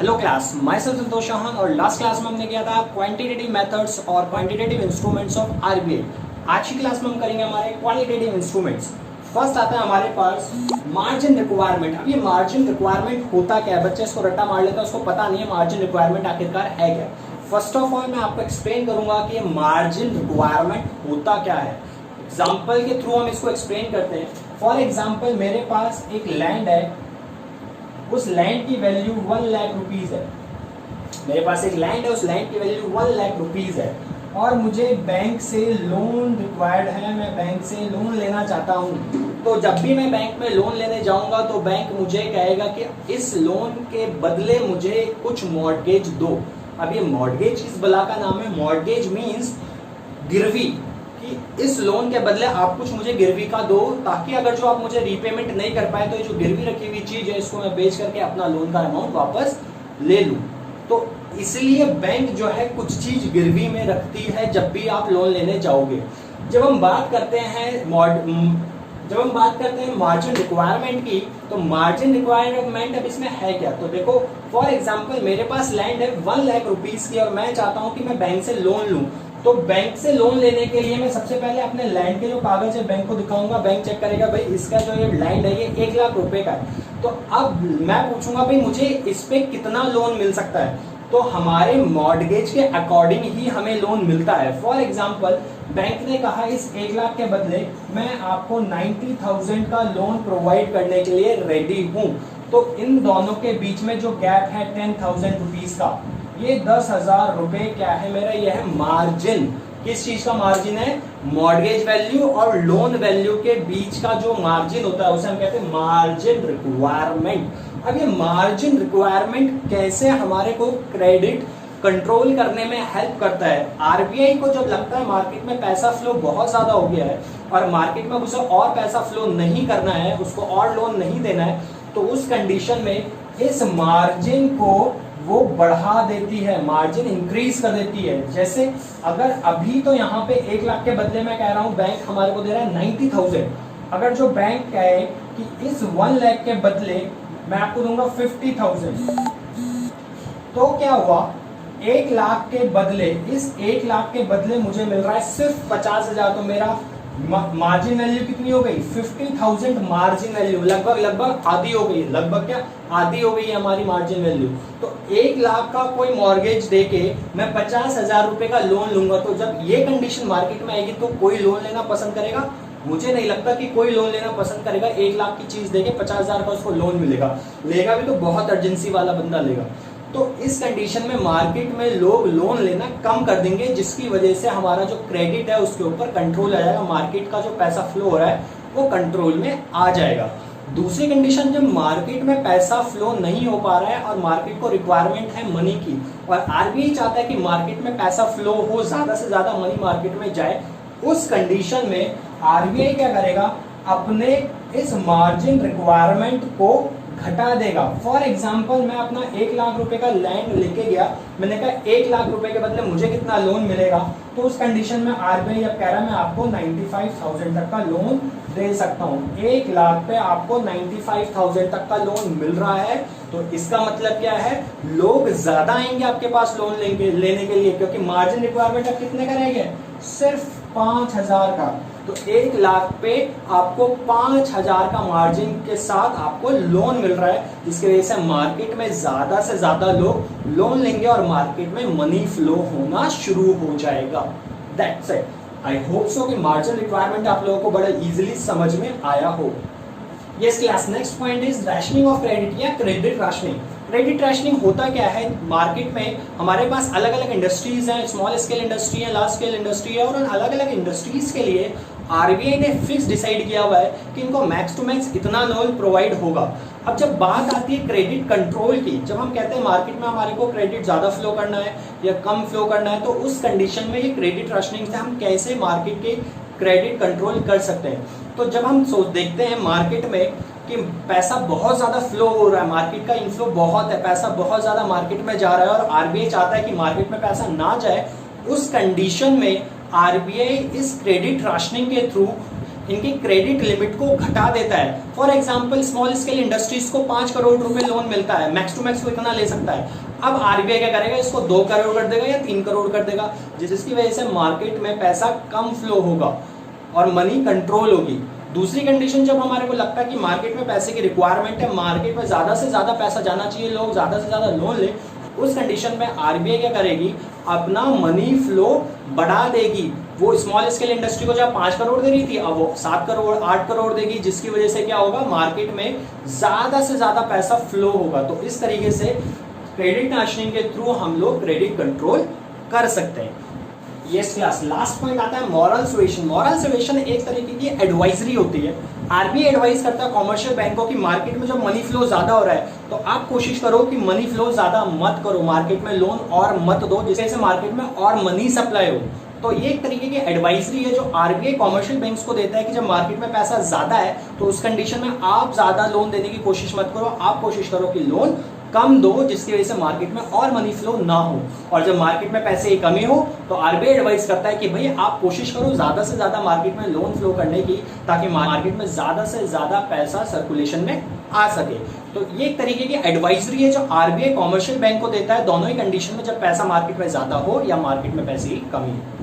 Hello class, my self Santosh Chauhan. और last class में हमने किया था क्वांटिटेटिव मेथड्स और क्वांटिटेटिव इंस्ट्रूमेंट्स ऑफ आरबीआई। आज की क्लास में हम करेंगे हमारे क्वालिटेटिव इंस्ट्रूमेंट्स। फर्स्ट आता है हमारे पास मार्जिन रिक्वायरमेंट। अब ये मार्जिन रिक्वायरमेंट होता क्या है? बच्चे इसको रट्टा मार लेता है, उसको पता नहीं है मार्जिन रिक्वायरमेंट आखिरकार है क्या। फर्स्ट ऑफ ऑल मैं आपको एक्सप्लेन करूंगा कि ये मार्जिन रिक्वायरमेंट होता क्या है। एग्जाम्पल के थ्रू हम इसको एक्सप्लेन करते हैं। फॉर एग्जाम्पल मेरे पास एक लैंड है, उस लैंड की वैल्यू 1 लाख रुपीज है। मेरे पास एक लैंड है, उस लैंड की वैल्यू 1 लाख रुपीज है और मुझे बैंक से लोन रिक्वायर्ड है। मैं बैंक से लोन लेना चाहता हूँ। तो जब भी मैं बैंक में लोन लेने जाऊंगा तो बैंक मुझे कहेगा कि इस लोन के बदले मुझे कुछ मॉर्गेज दो। अब ये मॉर्गेज किस बला का नाम है? मॉर्गेज मीन्स गिरवी, कि इस लोन के बदले आप कुछ मुझे गिरवी का दो, ताकि अगर जो आप मुझे रीपेमेंट नहीं कर पाए तो ये जो गिरवी रखी हुई चीज है इसको मैं बेच करके अपना लोन का अमाउंट वापस ले लूं। तो इसलिए बैंक जो है कुछ चीज गिरवी में रखती है जब भी आप लोन लेने जाओगे। जब हम बात करते हैं मार्जिन रिक्वायरमेंट की, तो मार्जिन रिक्वायरमेंट अब इसमें है क्या? तो देखो, फॉर एग्जांपल मेरे पास लैंड है 1 लाख रुपीस की और मैं चाहता हूं कि मैं बैंक से लोन लूं। तो बैंक से लोन लेने के लिए मैं सबसे पहले अपने लैंड के जो कागज है बैंक को दिखाऊंगा। बैंक चेक करेगा भाई इसका जो ये लैंड है ये 1 लाख रुपए का है। तो अब मैं पूछूंगा भाई मुझे इस पे कितना लोन मिल सकता है? तो हमारे मॉर्गेज के अकॉर्डिंग ही हमें लोन मिलता है। फॉर एग्जाम्पल बैंक ने कहा इस 1 लाख के बदले मैं आपको 90,000 का लोन प्रोवाइड करने के लिए रेडी हूं। तो इन दोनों के बीच में जो गैप है 10,000 रुपीज का, ये 10,000 रुपए क्या है मेरा? यह है मार्जिन। किस चीज का मार्जिन है? मॉर्गेज वैल्यू और लोन वैल्यू के बीच का जो मार्जिन होता है उसे हम कहते हैं मार्जिन रिक्वायरमेंट। अब ये मार्जिन रिक्वायरमेंट कैसे हमारे को क्रेडिट कंट्रोल करने में हेल्प करता है? आरबीआई को जब लगता है मार्केट में पैसा फ्लो बहुत ज्यादा हो गया है और मार्केट में उसे और पैसा फ्लो नहीं करना है, उसको और लोन नहीं देना है, तो उस कंडीशन में इस मार्जिन को वो बढ़ा देती है, मार्जिन इंक्रीज कर देती है। जैसे अगर अभी तो यहाँ पे 1 लाख के बदले मैं कह रहा हूँ बैंक हमारे को दे रहा है 90,000। अगर जो बैंक कहे कि इस 1 लाख के बदले मैं आपको दूंगा 50,000, तो क्या हुआ? 1 लाख के बदले, इस 1 लाख के बदले मुझे मिल रहा है सिर्फ 50,000। तो मेरा मार्जिन वैल्यू कितनी हो गई? 50,000 मार्जिन वैल्यू, लगभग आधी हो गई। लगभग क्या? आधी हो गई है हमारी मार्जिन वैल्यू। तो 1 लाख का कोई मॉर्गेज देके मैं 50,000 रुपए का लोन लूंगा। तो जब ये कंडीशन मार्केट में आएगी तो कोई लोन लेना पसंद करेगा? मुझे नहीं लगता कि कोई लोन लेना पसंद करेगा। 1 लाख की चीज देके 50,000 का उसको लोन मिलेगा, लेगा भी तो बहुत अर्जेंसी वाला बंदा लेगा। तो इस कंडीशन में मार्केट में लोग लोन लेना कम कर देंगे, जिसकी वजह से हमारा जो क्रेडिट है उसके ऊपर कंट्रोल आ जाएगा। मार्केट का जो पैसा फ्लो हो रहा है वो कंट्रोल में आ जाएगा। दूसरी कंडीशन, जब मार्केट में पैसा फ्लो नहीं हो पा रहा है और मार्केट को रिक्वायरमेंट है मनी की और आरबीआई चाहता है कि मार्केट में पैसा फ्लो हो, ज्यादा से ज्यादा मनी मार्केट में जाए, उस कंडीशन में आरबीआई क्या करेगा? अपने इस मार्जिन रिक्वायरमेंट को घटा देगा। फॉर एग्जाम्पल मैं अपना 1 लाख रुपए का लैंड लेके गया, मैंने कहा 1 लाख रुपए के बदले मुझे कितना लोन मिलेगा? तो उस कंडीशन में आरबीआई अब कह रहा है मैं आपको 95,000 तक का लोन दे सकता हूँ। 1 लाख पे आपको 95,000 तक का लोन मिल रहा है। तो इसका मतलब क्या है? लोग ज्यादा आएंगे आपके पास लोन लेने के लिए, क्योंकि मार्जिन रिक्वायरमेंट अब कितने का रह गया? सिर्फ 5,000 का। तो 1 लाख पे आपको 5,000 का मार्जिन के साथ आपको लोन मिल रहा है, जिसकी वजह से मार्केट में ज्यादा से ज्यादा लोग लोन लेंगे और मार्केट में मनी फ्लो होना शुरू हो जाएगा। That's it. I hope so कि मार्जिन रिक्वायरमेंट आप लोगों को बड़ा इजीली समझ में आया हो। Yes class, next point is rationing of credit या क्रेडिट राशनिंग। क्रेडिट रैशनिंग होता क्या है? मार्केट में हमारे पास अलग अलग इंडस्ट्रीज हैं, स्मॉल स्केल इंडस्ट्री है, लार्ज स्केल इंडस्ट्री है, और उन अलग अलग इंडस्ट्रीज के लिए आरबीआई ने फिक्स डिसाइड किया हुआ है कि इनको मैक्स टू मैक्स इतना लोन प्रोवाइड होगा। अब जब बात आती है क्रेडिट कंट्रोल की, जब हम कहते हैं मार्केट में हमारे को क्रेडिट ज्यादा फ्लो करना है या कम फ्लो करना है, तो उस कंडीशन में ये क्रेडिट राशनिंग से हम कैसे मार्केट के क्रेडिट कंट्रोल कर सकते हैं। तो जब हम देखते हैं मार्केट में कि पैसा बहुत ज्यादा फ्लो हो रहा है, मार्केट का इनफ्लो बहुत है, पैसा बहुत ज्यादा मार्केट में जा रहा है और आरबीआई चाहता है कि मार्केट में पैसा ना जाए, उस कंडीशन में आरबीआई इस क्रेडिट राशनिंग के थ्रू इनकी क्रेडिट लिमिट को घटा देता है। For example small scale industries को 5 करोड़ रुपए लोन मिलता है, मैक्स टू मैक्स वो इतना ले सकता है। अब आरबीआई क्या करेगा, इसको 2 करोड़ कर देगा या 3 करोड़ कर देगा, जिसकी वजह से मार्केट में पैसा कम फ्लो होगा और मनी कंट्रोल होगी। दूसरी कंडीशन, जब हमारे को लगता है कि मार्केट में पैसे की रिक्वायरमेंट है, मार्केट में ज्यादा से ज्यादा पैसा जाना चाहिए, लोग ज्यादा से ज्यादा लोन ले, उस कंडीशन में आरबीआई क्या करेगी, अपना मनी फ्लो बढ़ा देगी। वो स्मॉल स्केल इंडस्ट्री को जब 5 करोड़ दे रही थी, अब वो 7 करोड़ 8 करोड़ देगी, जिसकी वजह से क्या होगा, मार्केट में ज्यादा से ज्यादा पैसा फ्लो होगा। तो इस तरीके से क्रेडिट राशनिंग के थ्रू हम लोग क्रेडिट कंट्रोल कर सकते हैं। यस क्लास, लास्ट पॉइंट आता है मॉरल सुएशन। मॉरल सुएशन एक तरीके की एडवाइजरी होती है। आरबीआई एडवाइस करता है कॉमर्शियल बैंकों की, मार्केट में जब मनी फ्लो ज्यादा हो रहा है तो आप कोशिश करो कि मनी फ्लो ज्यादा मत करो, मार्केट में लोन और मत दो, जिससे मार्केट में और मनी सप्लाई हो। तो ये एक तरीके की एडवाइजरी है जो आरबीआई कॉमर्शियल बैंक्स को देता है कि जब मार्केट में पैसा ज्यादा है तो उस कंडीशन में आप ज्यादा लोन देने की कोशिश मत करो, आप कोशिश करो कि लोन कम दो, जिसकी वजह से मार्केट में और मनी फ्लो ना हो। और जब मार्केट में पैसे की कमी हो तो आरबीआई एडवाइस करता है कि भाई आप कोशिश करो ज्यादा से ज्यादा मार्केट में लोन फ्लो करने की, ताकि मार्केट में ज्यादा से ज्यादा पैसा सर्कुलेशन में आ सके। तो ये एक तरीके की एडवाइजरी है जो आरबीआई कॉमर्शियल बैंक को देता है, दोनों ही कंडीशन में, जब पैसा मार्केट में ज्यादा हो या मार्केट में पैसे की कमी हो।